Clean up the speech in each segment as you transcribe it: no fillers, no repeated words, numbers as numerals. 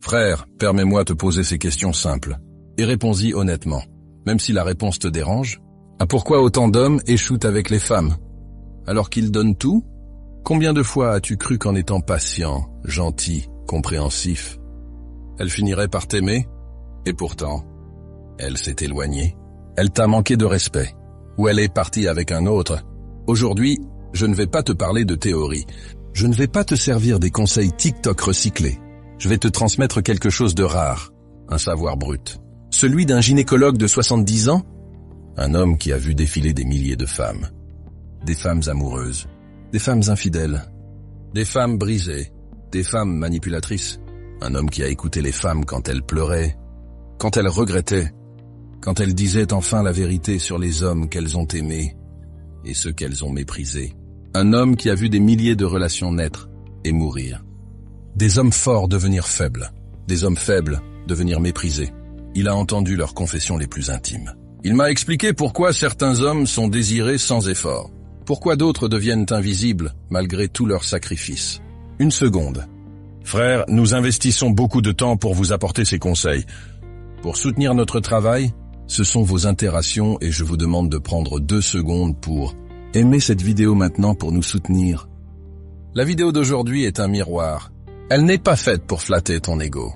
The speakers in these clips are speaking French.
Frère, permets-moi te poser ces questions simples. Et réponds-y honnêtement, même si la réponse te dérange. Pourquoi autant d'hommes échouent avec les femmes? Alors qu'ils donnent tout? Combien de fois as-tu cru qu'en étant patient, gentil, compréhensif, elle finirait par t'aimer? Et pourtant, elle s'est éloignée. Elle t'a manqué de respect. Ou elle est partie avec un autre. Aujourd'hui, je ne vais pas te parler de théorie. Je ne vais pas te servir des conseils TikTok recyclés. Je vais te transmettre quelque chose de rare, un savoir brut. Celui d'un gynécologue de 70 ans, un homme qui a vu défiler des milliers de femmes. Des femmes amoureuses, des femmes infidèles, des femmes brisées, des femmes manipulatrices. Un homme qui a écouté les femmes quand elles pleuraient, quand elles regrettaient, quand elles disaient enfin la vérité sur les hommes qu'elles ont aimés et ceux qu'elles ont méprisés. Un homme qui a vu des milliers de relations naître et mourir. Des hommes forts devenir faibles, des hommes faibles devenir méprisés. Il a entendu leurs confessions les plus intimes. Il m'a expliqué pourquoi certains hommes sont désirés sans effort, pourquoi d'autres deviennent invisibles malgré tous leurs sacrifices. Une seconde. Frère, nous investissons beaucoup de temps pour vous apporter ces conseils. Pour soutenir notre travail, ce sont vos interactions et je vous demande de prendre 2 secondes pour aimer cette vidéo maintenant pour nous soutenir. La vidéo d'aujourd'hui est un miroir. Elle n'est pas faite pour flatter ton ego.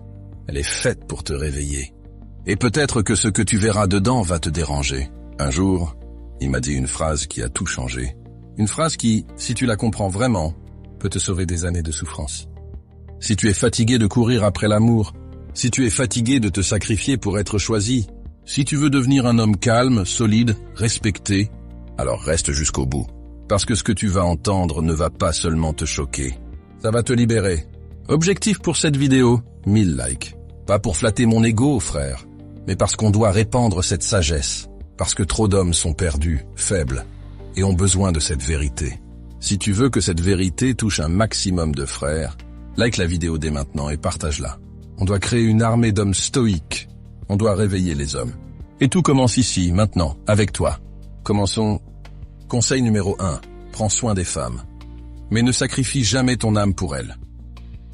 Elle est faite pour te réveiller. Et peut-être que ce que tu verras dedans va te déranger. Un jour, il m'a dit une phrase qui a tout changé. Une phrase qui, si tu la comprends vraiment, peut te sauver des années de souffrance. Si tu es fatigué de courir après l'amour, si tu es fatigué de te sacrifier pour être choisi, si tu veux devenir un homme calme, solide, respecté, alors reste jusqu'au bout. Parce que ce que tu vas entendre ne va pas seulement te choquer. Ça va te libérer. Objectif pour cette vidéo, 1000 likes. Pas pour flatter mon ego, frère, mais parce qu'on doit répandre cette sagesse. Parce que trop d'hommes sont perdus, faibles, et ont besoin de cette vérité. Si tu veux que cette vérité touche un maximum de frères, like la vidéo dès maintenant et partage-la. On doit créer une armée d'hommes stoïques. On doit réveiller les hommes. Et tout commence ici, maintenant, avec toi. Commençons. Conseil numéro 1. Prends soin des femmes. Mais ne sacrifie jamais ton âme pour elles.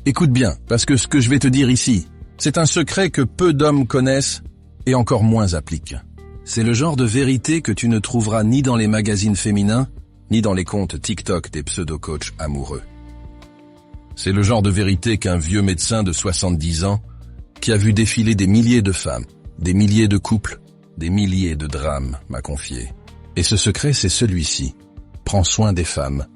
Écoute bien, parce que ce que je vais te dire ici, c'est un secret que peu d'hommes connaissent et encore moins appliquent. C'est le genre de vérité que tu ne trouveras ni dans les magazines féminins, ni dans les comptes TikTok des pseudo-coachs amoureux. C'est le genre de vérité qu'un vieux médecin de 70 ans, qui a vu défiler des milliers de femmes, des milliers de couples, des milliers de drames, m'a confié. Et ce secret, c'est celui-ci. Prends soin des femmes,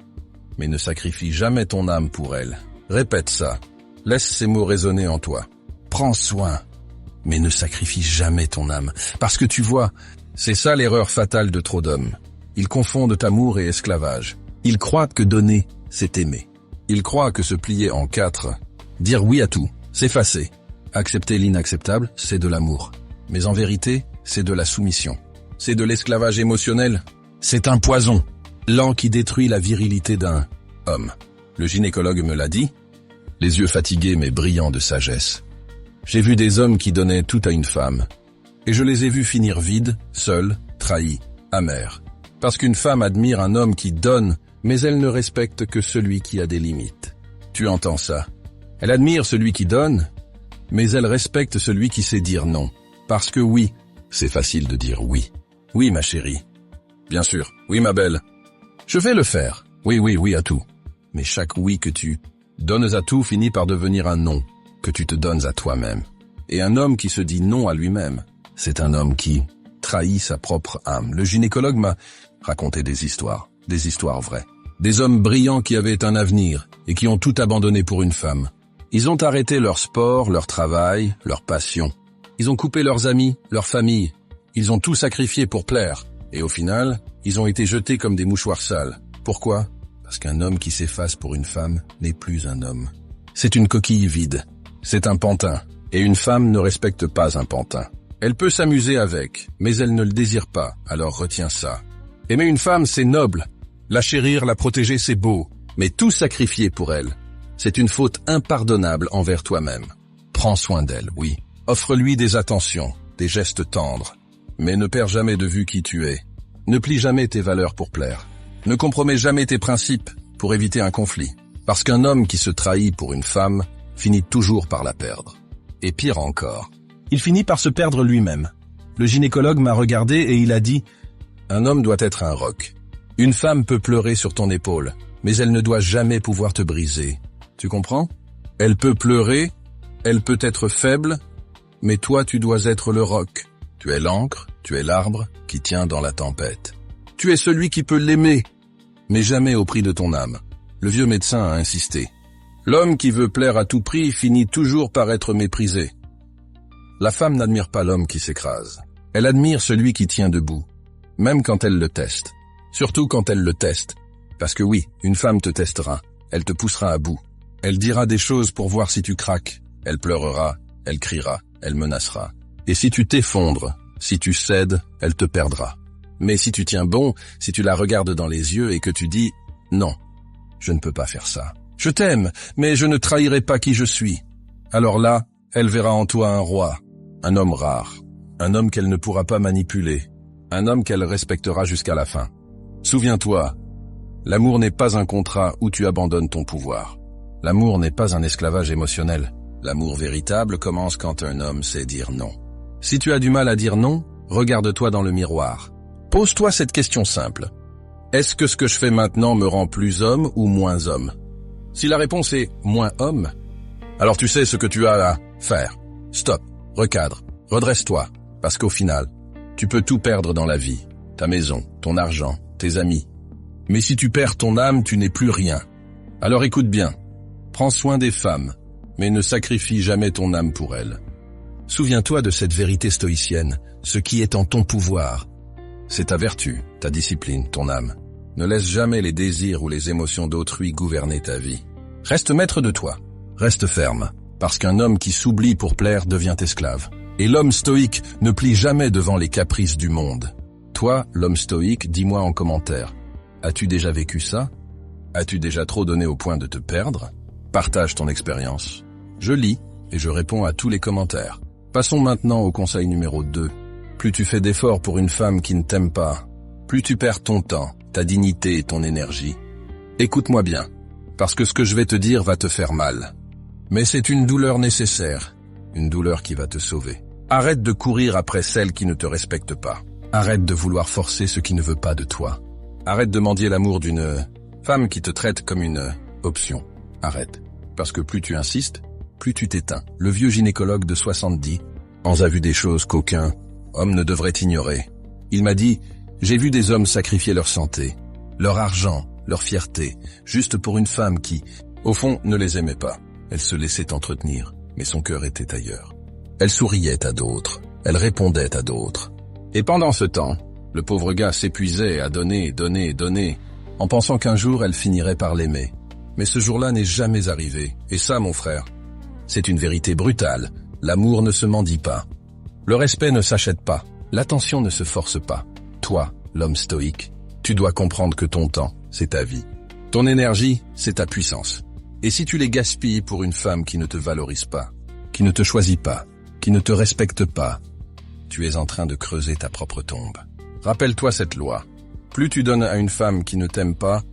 mais ne sacrifie jamais ton âme pour elles. Répète ça. Laisse ces mots résonner en toi. Prends soin, mais ne sacrifie jamais ton âme. Parce que tu vois, c'est ça l'erreur fatale de trop d'hommes. Ils confondent amour et esclavage. Ils croient que donner, c'est aimer. Ils croient que se plier en 4, dire oui à tout, s'effacer. Accepter l'inacceptable, c'est de l'amour. Mais en vérité, c'est de la soumission. C'est de l'esclavage émotionnel. C'est un poison, lent qui détruit la virilité d'un homme. Le gynécologue me l'a dit, les yeux fatigués mais brillants de sagesse. J'ai vu des hommes qui donnaient tout à une femme, et je les ai vus finir vides, seuls, trahis, amers. Parce qu'une femme admire un homme qui donne, mais elle ne respecte que celui qui a des limites. Tu entends ça? Elle admire celui qui donne, mais elle respecte celui qui sait dire non. Parce que oui, c'est facile de dire oui. Oui, ma chérie. Bien sûr. Oui, ma belle. Je vais le faire. Oui, oui, oui à tout. Mais chaque oui que tu donnes à tout finit par devenir un non que tu te donnes à toi-même. Et un homme qui se dit non à lui-même, c'est un homme qui trahit sa propre âme. Le gynécologue m'a raconté des histoires vraies. Des hommes brillants qui avaient un avenir et qui ont tout abandonné pour une femme. Ils ont arrêté leur sport, leur travail, leur passion. Ils ont coupé leurs amis, leur famille. Ils ont tout sacrifié pour plaire. Et au final, ils ont été jetés comme des mouchoirs sales. Pourquoi? Parce qu'un homme qui s'efface pour une femme n'est plus un homme. C'est une coquille vide. C'est un pantin. Et une femme ne respecte pas un pantin. Elle peut s'amuser avec, mais elle ne le désire pas, alors retiens ça. Aimer une femme, c'est noble. La chérir, la protéger, c'est beau. Mais tout sacrifier pour elle, c'est une faute impardonnable envers toi-même. Prends soin d'elle, oui. Offre-lui des attentions, des gestes tendres. Mais ne perds jamais de vue qui tu es. Ne plie jamais tes valeurs pour plaire. Ne compromets jamais tes principes pour éviter un conflit. Parce qu'un homme qui se trahit pour une femme finit toujours par la perdre. Et pire encore. Il finit par se perdre lui-même. Le gynécologue m'a regardé et il a dit « Un homme doit être un roc. Une femme peut pleurer sur ton épaule, mais elle ne doit jamais pouvoir te briser. Tu comprends? Elle peut pleurer, elle peut être faible, mais toi tu dois être le roc. Tu es l'ancre, tu es l'arbre qui tient dans la tempête. Tu es celui qui peut l'aimer, mais jamais au prix de ton âme. » Le vieux médecin a insisté. L'homme qui veut plaire à tout prix finit toujours par être méprisé. La femme n'admire pas l'homme qui s'écrase. Elle admire celui qui tient debout, même quand elle le teste. Surtout quand elle le teste. Parce que oui, une femme te testera, elle te poussera à bout. Elle dira des choses pour voir si tu craques. Elle pleurera, elle criera, elle menacera. Et si tu t'effondres, si tu cèdes, elle te perdra. Mais si tu tiens bon, si tu la regardes dans les yeux et que tu dis « Non, je ne peux pas faire ça. Je t'aime, mais je ne trahirai pas qui je suis. » Alors là, elle verra en toi un roi, un homme rare, un homme qu'elle ne pourra pas manipuler, un homme qu'elle respectera jusqu'à la fin. Souviens-toi, l'amour n'est pas un contrat où tu abandonnes ton pouvoir. L'amour n'est pas un esclavage émotionnel. L'amour véritable commence quand un homme sait dire non. Si tu as du mal à dire non, regarde-toi dans le miroir. Pose-toi cette question simple. Est-ce que ce que je fais maintenant me rend plus homme ou moins homme? Si la réponse est moins homme, alors tu sais ce que tu as à faire. Stop, recadre, redresse-toi, parce qu'au final, tu peux tout perdre dans la vie. Ta maison, ton argent, tes amis. Mais si tu perds ton âme, tu n'es plus rien. Alors écoute bien, prends soin des femmes, mais ne sacrifie jamais ton âme pour elles. Souviens-toi de cette vérité stoïcienne, ce qui est en ton pouvoir. C'est ta vertu, ta discipline, ton âme. Ne laisse jamais les désirs ou les émotions d'autrui gouverner ta vie. Reste maître de toi, reste ferme, parce qu'un homme qui s'oublie pour plaire devient esclave. Et l'homme stoïque ne plie jamais devant les caprices du monde. Toi, l'homme stoïque, dis-moi en commentaire. As-tu déjà vécu ça? As-tu déjà trop donné au point de te perdre? Partage ton expérience. Je lis et je réponds à tous les commentaires. Passons maintenant au conseil numéro 2. Plus tu fais d'efforts pour une femme qui ne t'aime pas, plus tu perds ton temps, ta dignité et ton énergie. Écoute-moi bien, parce que ce que je vais te dire va te faire mal. Mais c'est une douleur nécessaire, une douleur qui va te sauver. Arrête de courir après celle qui ne te respecte pas. Arrête de vouloir forcer ce qui ne veut pas de toi. Arrête de mendier l'amour d'une femme qui te traite comme une option. Arrête, parce que plus tu insistes, plus tu t'éteins. Le vieux gynécologue de 70 ans a vu des choses qu'aucun homme ne devrait ignorer. Il m'a dit, j'ai vu des hommes sacrifier leur santé, leur argent, leur fierté, juste pour une femme qui, au fond, ne les aimait pas. Elle se laissait entretenir, mais son cœur était ailleurs. Elle souriait à d'autres, elle répondait à d'autres. Et pendant ce temps, le pauvre gars s'épuisait à donner, en pensant qu'un jour elle finirait par l'aimer. Mais ce jour-là n'est jamais arrivé, et ça, mon frère, c'est une vérité brutale. L'amour ne se mendie pas. Le respect ne s'achète pas. L'attention ne se force pas. Toi, l'homme stoïque, tu dois comprendre que ton temps, c'est ta vie. Ton énergie, c'est ta puissance. Et si tu les gaspilles pour une femme qui ne te valorise pas, qui ne te choisit pas, qui ne te respecte pas, tu es en train de creuser ta propre tombe. Rappelle-toi cette loi. Plus tu donnes à une femme qui ne t'aime pas,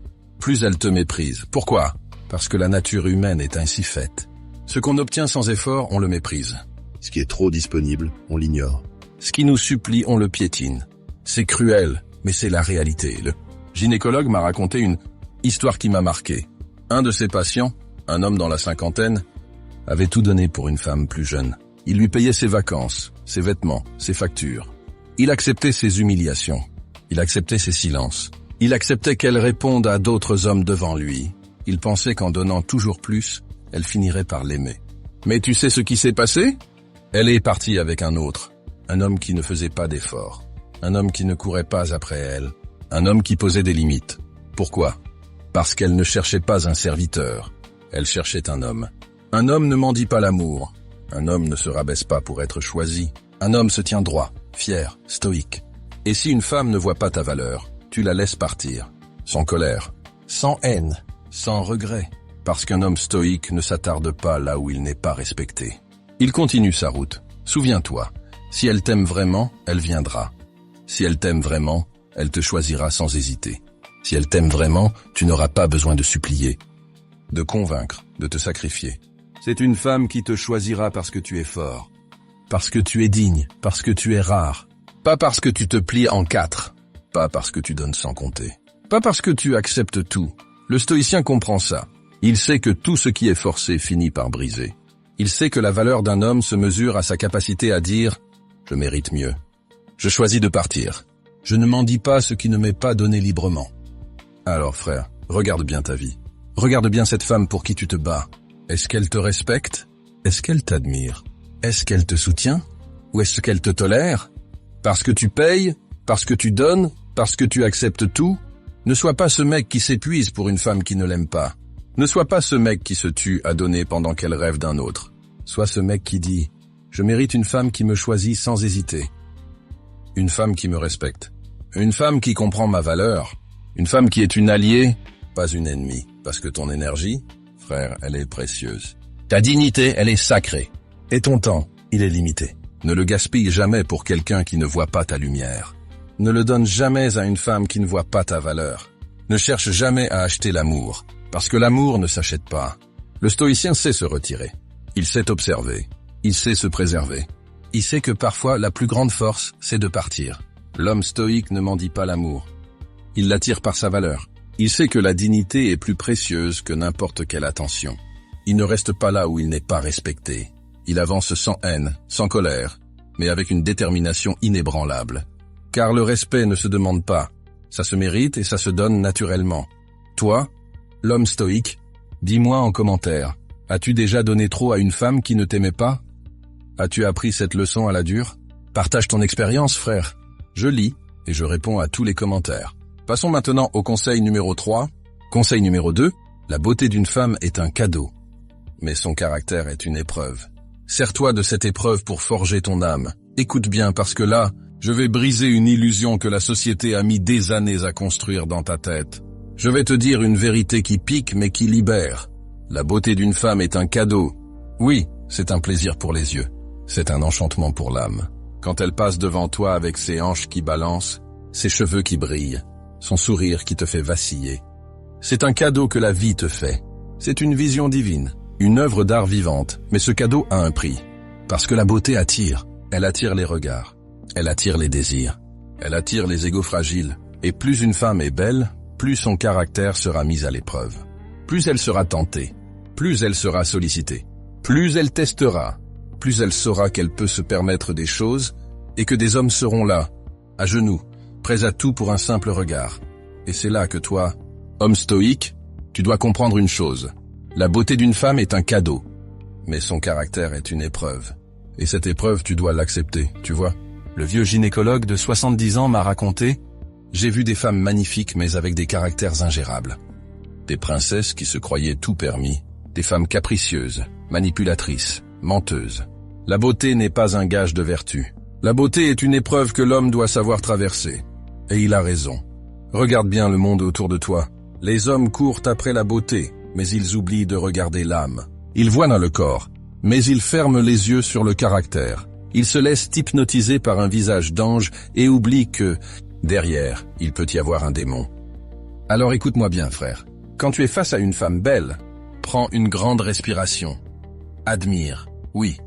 plus elle te méprise. Pourquoi? Parce que la nature humaine est ainsi faite. Ce qu'on obtient sans effort, on le méprise. Ce qui est trop disponible, on l'ignore. Ce qui nous supplie, on le piétine. C'est cruel, mais c'est la réalité. Le gynécologue m'a raconté une histoire qui m'a marqué. Un de ses patients, un homme dans la cinquantaine, avait tout donné pour une femme plus jeune. Il lui payait ses vacances, ses vêtements, ses factures. Il acceptait ses humiliations. Il acceptait ses silences. Il acceptait qu'elle réponde à d'autres hommes devant lui. Il pensait qu'en donnant toujours plus, elle finirait par l'aimer. Mais tu sais ce qui s'est passé? Elle est partie avec un autre. Un homme qui ne faisait pas d'efforts. Un homme qui ne courait pas après elle. Un homme qui posait des limites. Pourquoi? Parce qu'elle ne cherchait pas un serviteur. Elle cherchait un homme. Un homme ne mendie pas l'amour. Un homme ne se rabaisse pas pour être choisi. Un homme se tient droit, fier, stoïque. Et si une femme ne voit pas ta valeur, tu la laisses partir. Sans colère, sans haine, sans regret. Parce qu'un homme stoïque ne s'attarde pas là où il n'est pas respecté. Il continue sa route. Souviens-toi, si elle t'aime vraiment, elle viendra. Si elle t'aime vraiment, elle te choisira sans hésiter. Si elle t'aime vraiment, tu n'auras pas besoin de supplier, de convaincre, de te sacrifier. C'est une femme qui te choisira parce que tu es fort. Parce que tu es digne, parce que tu es rare. Pas parce que tu te plies en quatre. Pas parce que tu donnes sans compter. Pas parce que tu acceptes tout. Le stoïcien comprend ça. Il sait que tout ce qui est forcé finit par briser. Il sait que la valeur d'un homme se mesure à sa capacité à dire « Je mérite mieux. Je choisis de partir. Je ne m'en dis pas ce qui ne m'est pas donné librement. » Alors frère, regarde bien ta vie. Regarde bien cette femme pour qui tu te bats. Est-ce qu'elle te respecte? Est-ce qu'elle t'admire? Est-ce qu'elle te soutient? Ou est-ce qu'elle te tolère? Parce que tu payes? Parce que tu donnes? Parce que tu acceptes tout? Ne sois pas ce mec qui s'épuise pour une femme qui ne l'aime pas. Ne sois pas ce mec qui se tue à donner pendant qu'elle rêve d'un autre. Sois ce mec qui dit « Je mérite une femme qui me choisit sans hésiter. Une femme qui me respecte. Une femme qui comprend ma valeur. Une femme qui est une alliée, pas une ennemie. Parce que ton énergie, frère, elle est précieuse. Ta dignité, elle est sacrée. Et ton temps, il est limité. Ne le gaspille jamais pour quelqu'un qui ne voit pas ta lumière. Ne le donne jamais à une femme qui ne voit pas ta valeur. Ne cherche jamais à acheter l'amour, parce que l'amour ne s'achète pas. Le stoïcien sait se retirer. Il sait observer. Il sait se préserver. Il sait que parfois la plus grande force, c'est de partir. L'homme stoïque ne mendie pas l'amour. Il l'attire par sa valeur. Il sait que la dignité est plus précieuse que n'importe quelle attention. Il ne reste pas là où il n'est pas respecté. Il avance sans haine, sans colère, mais avec une détermination inébranlable. Car le respect ne se demande pas. Ça se mérite et ça se donne naturellement. Toi, l'homme stoïque, dis-moi en commentaire, as-tu déjà donné trop à une femme qui ne t'aimait pas? As-tu appris cette leçon à la dure? Partage ton expérience, frère. Je lis et je réponds à tous les commentaires. Passons maintenant au conseil numéro 3. Conseil numéro 2. La beauté d'une femme est un cadeau, mais son caractère est une épreuve. Sers-toi de cette épreuve pour forger ton âme. Écoute bien parce que là, je vais briser une illusion que la société a mis des années à construire dans ta tête. Je vais te dire une vérité qui pique mais qui libère. La beauté d'une femme est un cadeau. Oui, c'est un plaisir pour les yeux. C'est un enchantement pour l'âme. Quand elle passe devant toi avec ses hanches qui balancent, ses cheveux qui brillent, son sourire qui te fait vaciller. C'est un cadeau que la vie te fait. C'est une vision divine, une œuvre d'art vivante, mais ce cadeau a un prix. Parce que la beauté attire. Elle attire les regards. Elle attire les désirs. Elle attire les égos fragiles. Et plus une femme est belle, plus son caractère sera mis à l'épreuve. Plus elle sera tentée. Plus elle sera sollicitée. Plus elle testera. Plus elle saura qu'elle peut se permettre des choses et que des hommes seront là, à genoux, prêts à tout pour un simple regard. Et c'est là que toi, homme stoïque, tu dois comprendre une chose. La beauté d'une femme est un cadeau, mais son caractère est une épreuve. Et cette épreuve, tu dois l'accepter, tu vois. Le vieux gynécologue de 70 ans m'a raconté « J'ai vu des femmes magnifiques mais avec des caractères ingérables. Des princesses qui se croyaient tout permis, des femmes capricieuses, manipulatrices, menteuses. La beauté n'est pas un gage de vertu. La beauté est une épreuve que l'homme doit savoir traverser. Et il a raison. Regarde bien le monde autour de toi. Les hommes courent après la beauté, mais ils oublient de regarder l'âme. Ils voient dans le corps, mais ils ferment les yeux sur le caractère. Ils se laissent hypnotiser par un visage d'ange et oublient que, derrière, il peut y avoir un démon. Alors écoute-moi bien, frère. Quand tu es face à une femme belle, prends une grande respiration. Admire, oui.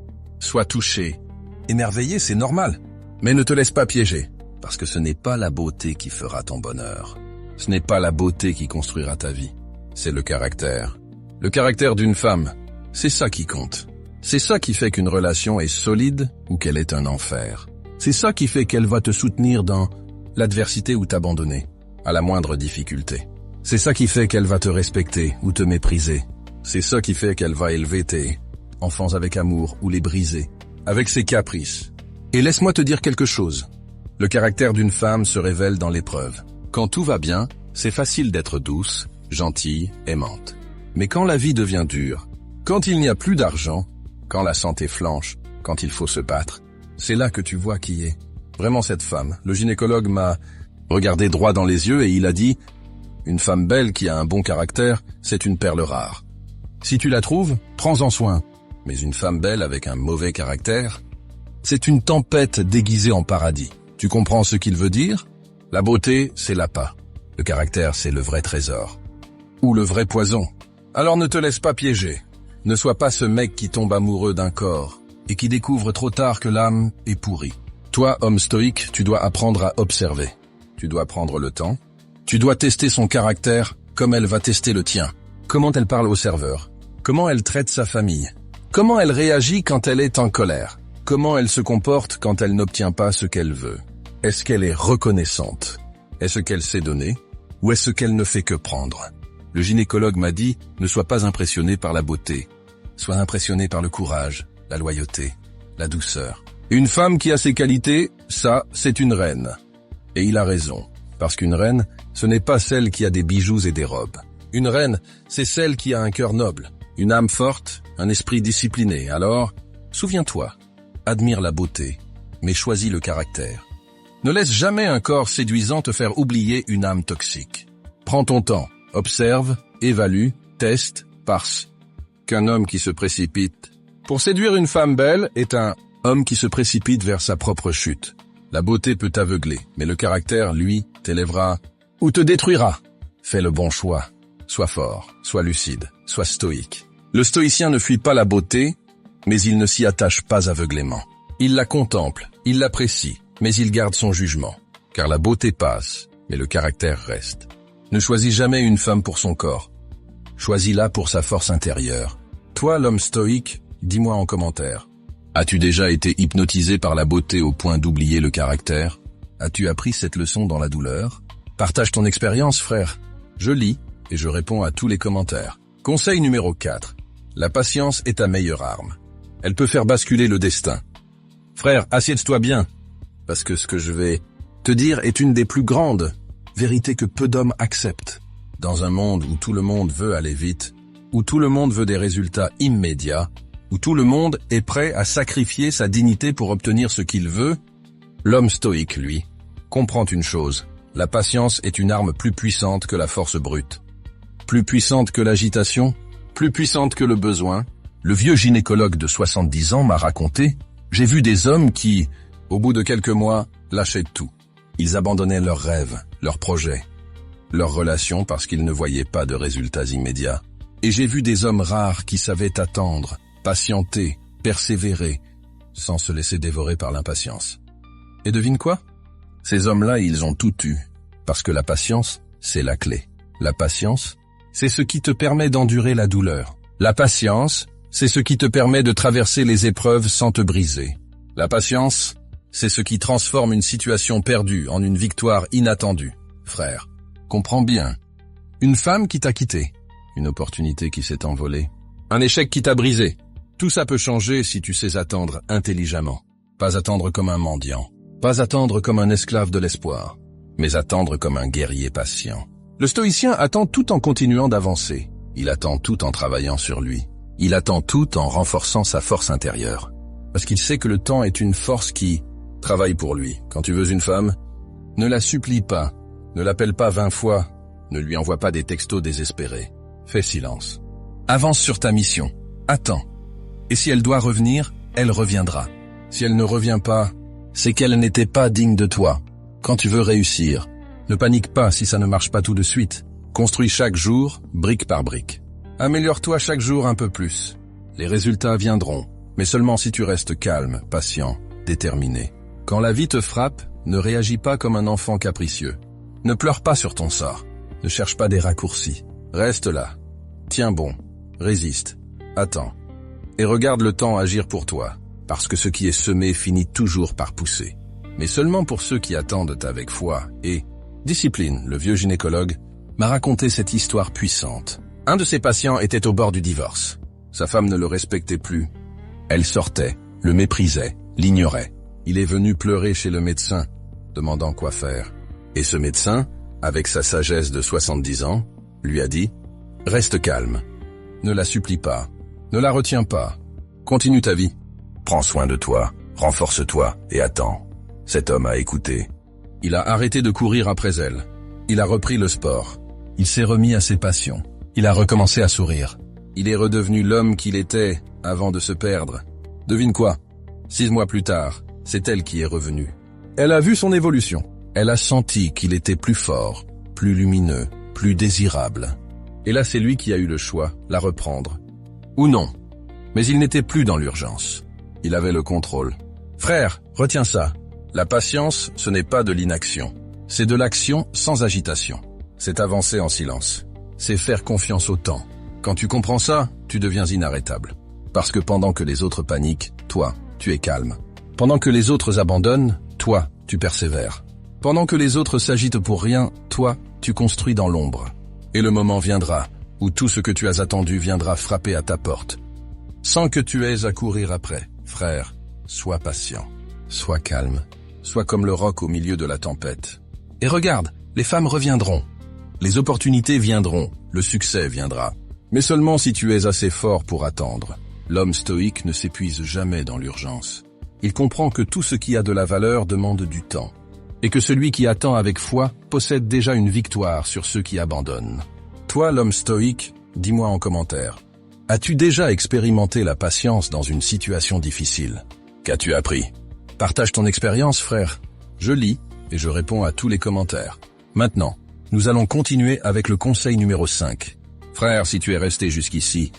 Sois touché. Émerveillé, c'est normal. Mais ne te laisse pas piéger, parce que ce n'est pas la beauté qui fera ton bonheur. Ce n'est pas la beauté qui construira ta vie. C'est le caractère. Le caractère d'une femme, c'est ça qui compte. C'est ça qui fait qu'une relation est solide ou qu'elle est un enfer. C'est ça qui fait qu'elle va te soutenir dans l'adversité ou t'abandonner, à la moindre difficulté. C'est ça qui fait qu'elle va te respecter ou te mépriser. C'est ça qui fait qu'elle va élever tes enfants avec amour ou les briser, avec ses caprices. Et laisse-moi te dire quelque chose. Le caractère d'une femme se révèle dans l'épreuve. Quand tout va bien, c'est facile d'être douce, gentille, aimante. Mais quand la vie devient dure, quand il n'y a plus d'argent, quand la santé flanche, quand il faut se battre, c'est là que tu vois qui est vraiment cette femme. Le gynécologue m'a regardé droit dans les yeux et il a dit « Une femme belle qui a un bon caractère, c'est une perle rare. Si tu la trouves, prends-en soin. Mais une femme belle avec un mauvais caractère, c'est une tempête déguisée en paradis. Tu comprends ce qu'il veut dire? La beauté, c'est l'appât. Le caractère, c'est le vrai trésor. Ou le vrai poison. Alors ne te laisse pas piéger. Ne sois pas ce mec qui tombe amoureux d'un corps et qui découvre trop tard que l'âme est pourrie. Toi, homme stoïque, tu dois apprendre à observer. Tu dois prendre le temps. Tu dois tester son caractère comme elle va tester le tien. Comment elle parle au serveur? Comment elle traite sa famille? Comment elle réagit quand elle est en colère? Comment elle se comporte quand elle n'obtient pas ce qu'elle veut? Est-ce qu'elle est reconnaissante? Est-ce qu'elle sait donner? Ou est-ce qu'elle ne fait que prendre? Le gynécologue m'a dit, ne sois pas impressionné par la beauté. Sois impressionné par le courage, la loyauté, la douceur. Une femme qui a ces qualités, ça, c'est une reine. Et il a raison, parce qu'une reine, ce n'est pas celle qui a des bijoux et des robes. Une reine, c'est celle qui a un cœur noble, une âme forte, un esprit discipliné. Alors, souviens-toi, admire la beauté, mais choisis le caractère. Ne laisse jamais un corps séduisant te faire oublier une âme toxique. Prends ton temps, observe, évalue, teste, parse. Qu'un homme qui se précipite pour séduire une femme belle est un homme qui se précipite vers sa propre chute. La beauté peut t'aveugler, mais le caractère, lui, t'élèvera ou te détruira. Fais le bon choix. Sois fort, sois lucide, sois stoïque. Le stoïcien ne fuit pas la beauté, mais il ne s'y attache pas aveuglément. Il la contemple, il l'apprécie, mais il garde son jugement. Car la beauté passe, mais le caractère reste. Ne choisis jamais une femme pour son corps. Choisis-la pour sa force intérieure. Toi, l'homme stoïque, dis-moi en commentaire. As-tu déjà été hypnotisé par la beauté au point d'oublier le caractère? As-tu appris cette leçon dans la douleur? Partage ton expérience, frère. Je lis et je réponds à tous les commentaires. Conseil numéro 4. La patience est ta meilleure arme. Elle peut faire basculer le destin. Frère, assieds-toi bien, parce que ce que je vais te dire est une des plus grandes vérités que peu d'hommes acceptent. Dans un monde où tout le monde veut aller vite, où tout le monde veut des résultats immédiats, où tout le monde est prêt à sacrifier sa dignité pour obtenir ce qu'il veut, l'homme stoïque, lui, comprend une chose. La patience est une arme plus puissante que la force brute. Plus puissante que l'agitation, plus puissante que le besoin. Le vieux gynécologue de 70 ans m'a raconté, j'ai vu des hommes qui, au bout de quelques mois, lâchaient tout. Ils abandonnaient leurs rêves, leurs projets, leurs relations parce qu'ils ne voyaient pas de résultats immédiats. Et j'ai vu des hommes rares qui savaient attendre, patienter, persévérer, sans se laisser dévorer par l'impatience. Et devine quoi? Ces hommes-là, ils ont tout eu, parce que la patience, c'est la clé. La patience, c'est ce qui te permet d'endurer la douleur. La patience, c'est ce qui te permet de traverser les épreuves sans te briser. La patience, c'est ce qui transforme une situation perdue en une victoire inattendue. Frère, comprends bien. Une femme qui t'a quitté, une opportunité qui s'est envolée, un échec qui t'a brisé. Tout ça peut changer si tu sais attendre intelligemment. Pas attendre comme un mendiant, pas attendre comme un esclave de l'espoir, mais attendre comme un guerrier patient. Le stoïcien attend tout en continuant d'avancer. Il attend tout en travaillant sur lui. Il attend tout en renforçant sa force intérieure. Parce qu'il sait que le temps est une force qui travaille pour lui. Quand tu veux une femme, ne la supplie pas, ne l'appelle pas 20 fois, ne lui envoie pas des textos désespérés. Fais silence. Avance sur ta mission. Attends. Et si elle doit revenir, elle reviendra. Si elle ne revient pas, c'est qu'elle n'était pas digne de toi. Quand tu veux réussir, ne panique pas si ça ne marche pas tout de suite. Construis chaque jour, brique par brique. Améliore-toi chaque jour un peu plus. Les résultats viendront, mais seulement si tu restes calme, patient, déterminé. Quand la vie te frappe, ne réagis pas comme un enfant capricieux. Ne pleure pas sur ton sort. Ne cherche pas des raccourcis. Reste là. Tiens bon. Résiste. Attends. Et regarde le temps agir pour toi, parce que ce qui est semé finit toujours par pousser. Mais seulement pour ceux qui attendent avec foi et discipline. Le vieux gynécologue m'a raconté cette histoire puissante. Un de ses patients était au bord du divorce. Sa femme ne le respectait plus. Elle sortait, le méprisait, l'ignorait. Il est venu pleurer chez le médecin, demandant quoi faire. Et ce médecin, avec sa sagesse de 70 ans, lui a dit « Reste calme, ne la supplie pas, ne la retiens pas, continue ta vie. Prends soin de toi, renforce-toi et attends. » Cet homme a écouté. Il a arrêté de courir après elle. Il a repris le sport. Il s'est remis à ses passions. Il a recommencé à sourire. Il est redevenu l'homme qu'il était avant de se perdre. Devine quoi? 6 mois plus tard, c'est elle qui est revenue. Elle a vu son évolution. Elle a senti qu'il était plus fort, plus lumineux, plus désirable. Et là, c'est lui qui a eu le choix, la reprendre. Ou non. Mais il n'était plus dans l'urgence. Il avait le contrôle. Frère, retiens ça. La patience, ce n'est pas de l'inaction. C'est de l'action sans agitation. C'est avancer en silence. C'est faire confiance au temps. Quand tu comprends ça, tu deviens inarrêtable. Parce que pendant que les autres paniquent, toi, tu es calme. Pendant que les autres abandonnent, toi, tu persévères. Pendant que les autres s'agitent pour rien, toi, tu construis dans l'ombre. Et le moment viendra où tout ce que tu as attendu viendra frapper à ta porte. Sans que tu aies à courir après. Frère, sois patient. Sois calme. Sois comme le roc au milieu de la tempête. Et regarde, les femmes reviendront. Les opportunités viendront. Le succès viendra. Mais seulement si tu es assez fort pour attendre. L'homme stoïque ne s'épuise jamais dans l'urgence. Il comprend que tout ce qui a de la valeur demande du temps. Et que celui qui attend avec foi possède déjà une victoire sur ceux qui abandonnent. Toi, l'homme stoïque, dis-moi en commentaire. As-tu déjà expérimenté la patience dans une situation difficile? Qu'as-tu appris? Partage ton expérience, frère. Je lis et je réponds à tous les commentaires. Maintenant, nous allons continuer avec le conseil numéro 5. Frère, si tu es resté jusqu'ici,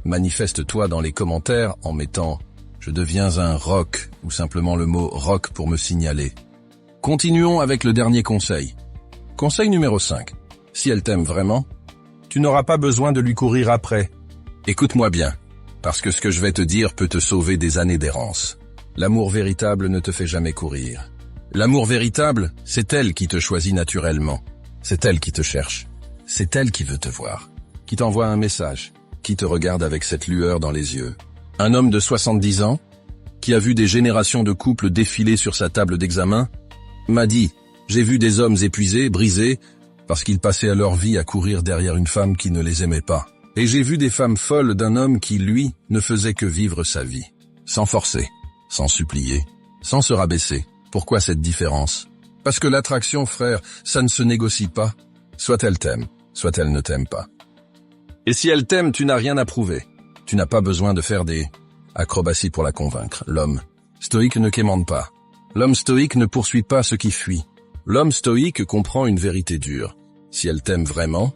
manifeste-toi dans les commentaires en mettant « Je deviens un roc » ou simplement le mot « roc » pour me signaler. Continuons avec le dernier conseil. Conseil numéro 5. Si elle t'aime vraiment, tu n'auras pas besoin de lui courir après. Écoute-moi bien, parce que ce que je vais te dire peut te sauver des années d'errance. L'amour véritable ne te fait jamais courir. L'amour véritable, c'est elle qui te choisit naturellement. C'est elle qui te cherche. C'est elle qui veut te voir. Qui t'envoie un message. Qui te regarde avec cette lueur dans les yeux. Un homme de 70 ans, qui a vu des générations de couples défiler sur sa table d'examen, m'a dit « J'ai vu des hommes épuisés, brisés, parce qu'ils passaient leur vie à courir derrière une femme qui ne les aimait pas. Et j'ai vu des femmes folles d'un homme qui, lui, ne faisait que vivre sa vie. Sans forcer, sans supplier, sans se rabaisser. Pourquoi cette différence? Parce que l'attraction, frère, ça ne se négocie pas. Soit elle t'aime, soit elle ne t'aime pas. Et si elle t'aime, tu n'as rien à prouver. Tu n'as pas besoin de faire des acrobaties pour la convaincre. L'homme stoïque ne quémande pas. L'homme stoïque ne poursuit pas ce qui fuit. L'homme stoïque comprend une vérité dure. Si elle t'aime vraiment,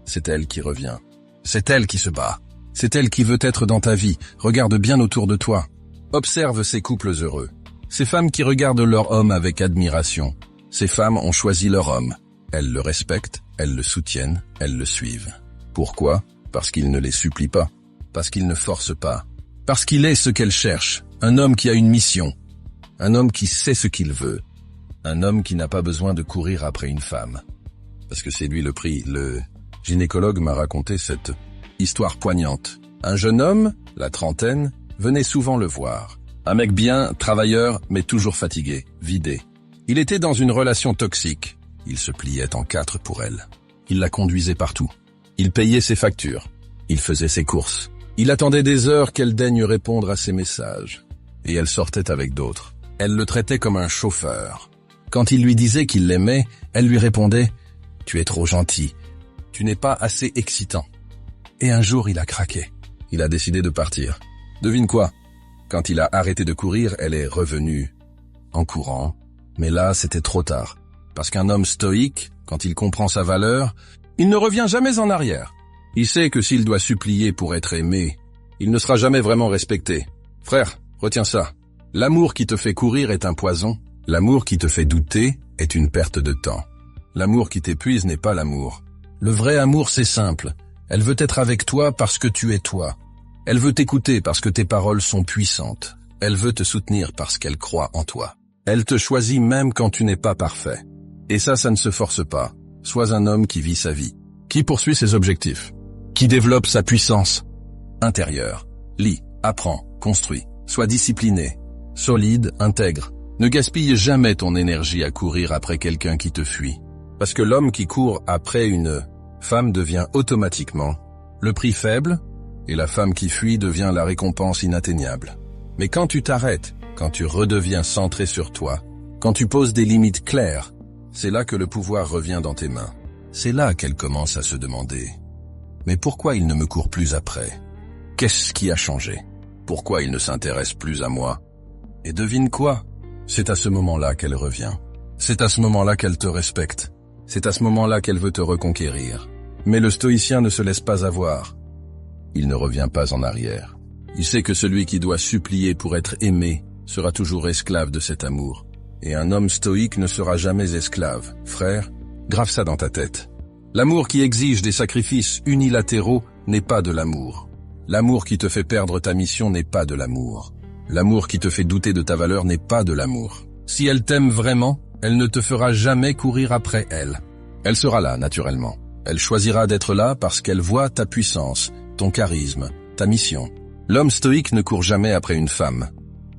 c'est elle qui revient. C'est elle qui se bat. C'est elle qui veut être dans ta vie. Regarde bien autour de toi. Observe ces couples heureux. Ces femmes qui regardent leur homme avec admiration. Ces femmes ont choisi leur homme. Elles le respectent, elles le soutiennent, elles le suivent. Pourquoi? Parce qu'il ne les supplie pas. Parce qu'il ne force pas. Parce qu'il est ce qu'elles cherchent. Un homme qui a une mission. Un homme qui sait ce qu'il veut. Un homme qui n'a pas besoin de courir après une femme. Parce que c'est lui le prix. Le gynécologue m'a raconté cette histoire poignante. Un jeune homme, la trentaine, venait souvent le voir. Un mec bien, travailleur, mais toujours fatigué, vidé. Il était dans une relation toxique. Il se pliait en quatre pour elle. Il la conduisait partout. Il payait ses factures. Il faisait ses courses. Il attendait des heures qu'elle daigne répondre à ses messages. Et elle sortait avec d'autres. Elle le traitait comme un chauffeur. Quand il lui disait qu'il l'aimait, elle lui répondait « Tu es trop gentil. Tu n'es pas assez excitant. » Et un jour, il a craqué. Il a décidé de partir. Devine quoi? Quand il a arrêté de courir, elle est revenue en courant. Mais là, c'était trop tard. Parce qu'un homme stoïque, quand il comprend sa valeur, il ne revient jamais en arrière. Il sait que s'il doit supplier pour être aimé, il ne sera jamais vraiment respecté. Frère, retiens ça. L'amour qui te fait courir est un poison. L'amour qui te fait douter est une perte de temps. L'amour qui t'épuise n'est pas l'amour. Le vrai amour, c'est simple. Elle veut être avec toi parce que tu es toi. Elle veut t'écouter parce que tes paroles sont puissantes. Elle veut te soutenir parce qu'elle croit en toi. Elle te choisit même quand tu n'es pas parfait. Et ça ne se force pas. Sois un homme qui vit sa vie, qui poursuit ses objectifs, qui développe sa puissance intérieure. Lis, apprends, construis. Sois discipliné, solide, intègre. Ne gaspille jamais ton énergie à courir après quelqu'un qui te fuit. Parce que l'homme qui court après une femme devient automatiquement le prix faible et la femme qui fuit devient la récompense inatteignable. Mais quand tu t'arrêtes, quand tu redeviens centré sur toi, quand tu poses des limites claires, c'est là que le pouvoir revient dans tes mains. C'est là qu'elle commence à se demander « Mais pourquoi il ne me court plus après? Qu'est-ce qui a changé? Pourquoi il ne s'intéresse plus à moi? » Et devine quoi? C'est à ce moment-là qu'elle revient. C'est à ce moment-là qu'elle te respecte. C'est à ce moment-là qu'elle veut te reconquérir. Mais le stoïcien ne se laisse pas avoir. il ne revient pas en arrière. Il sait que celui qui doit supplier pour être aimé sera toujours esclave de cet amour. Et un homme stoïque ne sera jamais esclave. Frère, grave ça dans ta tête. L'amour qui exige des sacrifices unilatéraux n'est pas de l'amour. L'amour qui te fait perdre ta mission n'est pas de l'amour. L'amour qui te fait douter de ta valeur n'est pas de l'amour. Si elle t'aime vraiment, elle ne te fera jamais courir après elle. Elle sera là, naturellement. Elle choisira d'être là parce qu'elle voit ta puissance, ton charisme, ta mission. L'homme stoïque ne court jamais après une femme.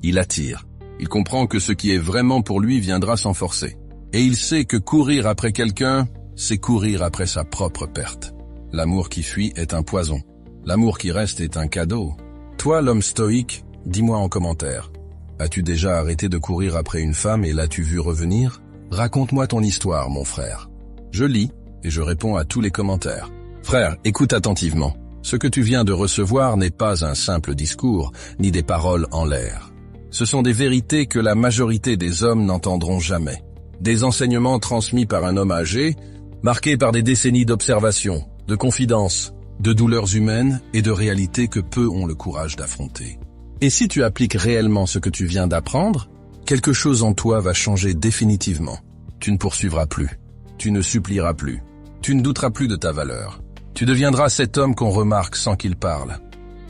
Il attire. Il comprend que ce qui est vraiment pour lui viendra sans forcer. Et il sait que courir après quelqu'un, c'est courir après sa propre perte. L'amour qui fuit est un poison. L'amour qui reste est un cadeau. Toi, l'homme stoïque, dis-moi en commentaire. As-tu déjà arrêté de courir après une femme et l'as-tu vue revenir? Raconte-moi ton histoire, mon frère. Je lis et je réponds à tous les commentaires. Frère, écoute attentivement. Ce que tu viens de recevoir n'est pas un simple discours, ni des paroles en l'air. Ce sont des vérités que la majorité des hommes n'entendront jamais. Des enseignements transmis par un homme âgé, marqués par des décennies d'observation, de confidence, de douleurs humaines et de réalités que peu ont le courage d'affronter. Et si tu appliques réellement ce que tu viens d'apprendre, quelque chose en toi va changer définitivement. Tu ne poursuivras plus. Tu ne supplieras plus. Tu ne douteras plus de ta valeur. Tu deviendras cet homme qu'on remarque sans qu'il parle,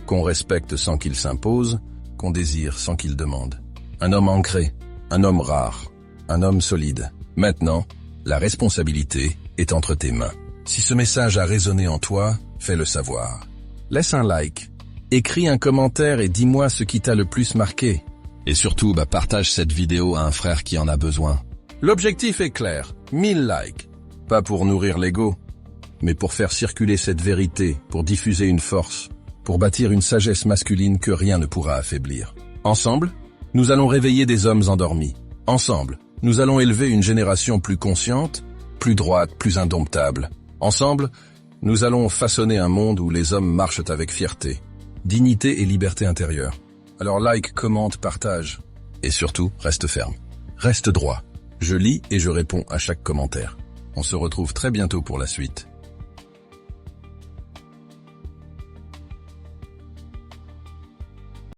qu'on respecte sans qu'il s'impose, qu'on désire sans qu'il demande. Un homme ancré, un homme rare, un homme solide. Maintenant, la responsabilité est entre tes mains. Si ce message a résonné en toi, fais-le savoir. Laisse un like, écris un commentaire et dis-moi ce qui t'a le plus marqué. Et surtout, partage cette vidéo à un frère qui en a besoin. L'objectif est clair, 1000 likes. Pas pour nourrir l'ego, mais pour faire circuler cette vérité, pour diffuser une force, pour bâtir une sagesse masculine que rien ne pourra affaiblir. Ensemble, nous allons réveiller des hommes endormis. Ensemble, nous allons élever une génération plus consciente, plus droite, plus indomptable. Ensemble, nous allons façonner un monde où les hommes marchent avec fierté, dignité et liberté intérieure. Alors like, commente, partage. Et surtout, reste ferme. Reste droit. Je lis et je réponds à chaque commentaire. On se retrouve très bientôt pour la suite.